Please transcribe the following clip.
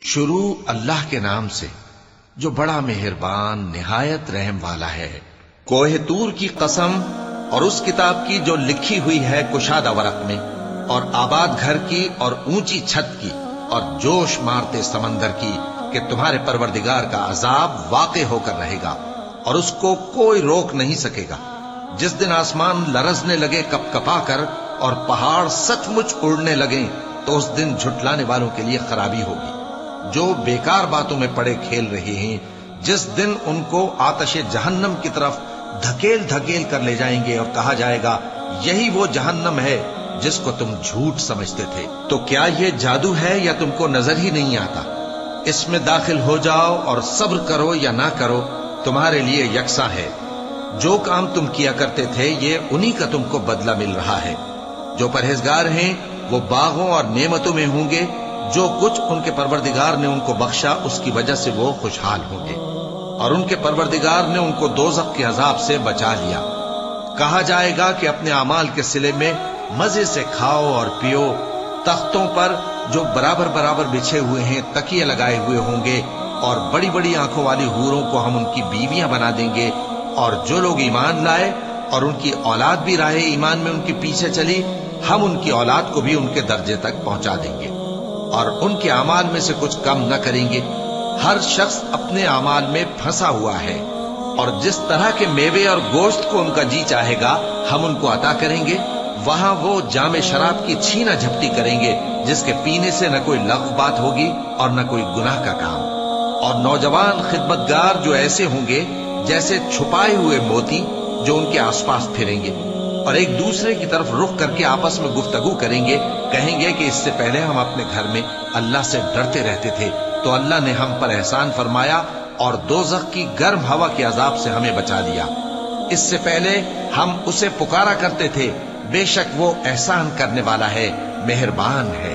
شروع اللہ کے نام سے جو بڑا مہربان نہایت رحم والا ہے۔ کوہ طور کی قسم اور اس کتاب کی جو لکھی ہوئی ہے کشادہ ورق میں، اور آباد گھر کی اور اونچی چھت کی، اور جوش مارتے سمندر کی کہ تمہارے پروردگار کا عذاب واقع ہو کر رہے گا اور اس کو کوئی روک نہیں سکے گا۔ جس دن آسمان لرزنے لگے کپ کپا کر اور پہاڑ سچ مچ اڑنے لگیں تو اس دن جھٹلانے والوں کے لیے خرابی ہوگی جو بیکار باتوں میں پڑے کھیل رہے ہیں۔ جس دن ان کو آتش جہنم کی طرف دھکیل دھکیل کر لے جائیں گے اور کہا جائے گا یہی وہ جہنم ہے جس کو تم جھوٹ سمجھتے تھے۔ تو کیا یہ جادو ہے یا تم کو نظر ہی نہیں آتا؟ اس میں داخل ہو جاؤ اور صبر کرو یا نہ کرو تمہارے لیے یکساں ہے۔ جو کام تم کیا کرتے تھے یہ انہی کا تم کو بدلہ مل رہا ہے۔ جو پرہیزگار ہیں وہ باغوں اور نعمتوں میں ہوں گے، جو کچھ ان کے پروردگار نے ان کو بخشا اس کی وجہ سے وہ خوشحال ہوں گے، اور ان کے پروردگار نے ان کو دوزخ کے عذاب سے بچا لیا۔ کہا جائے گا کہ اپنے اعمال کے صلے میں مزے سے کھاؤ اور پیو، تختوں پر جو برابر برابر بچھے ہوئے ہیں تکیے لگائے ہوئے ہوں گے، اور بڑی بڑی آنکھوں والی حوروں کو ہم ان کی بیویاں بنا دیں گے۔ اور جو لوگ ایمان لائے اور ان کی اولاد بھی راہ ایمان میں ان کے پیچھے چلی، ہم ان کی اولاد کو بھی ان کے درجے تک پہنچا دیں گے اور ان کے اعمال میں سے کچھ کم نہ کریں گے۔ ہر شخص اپنے اعمال میں پھنسا ہوا ہے، اور جس طرح کے میوے اور گوشت کو ان کا جی چاہے گا ہم ان کو عطا کریں گے۔ وہاں وہ جام شراب کی چھینا جھپٹی کریں گے جس کے پینے سے نہ کوئی لغو بات ہوگی اور نہ کوئی گناہ کا کام۔ اور نوجوان خدمتگار جو ایسے ہوں گے جیسے چھپائے ہوئے موتی جو ان کے آس پاس پھریں گے، اور ایک دوسرے کی طرف رخ کر کے آپس میں گفتگو کریں گے، کہیں گے کہ اس سے پہلے ہم اپنے گھر میں اللہ سے ڈرتے رہتے تھے تو اللہ نے ہم پر احسان فرمایا اور دوزخ کی گرم ہوا کے عذاب سے ہمیں بچا لیا۔ اس سے پہلے ہم اسے پکارا کرتے تھے، بے شک وہ احسان کرنے والا ہے، مہربان ہے۔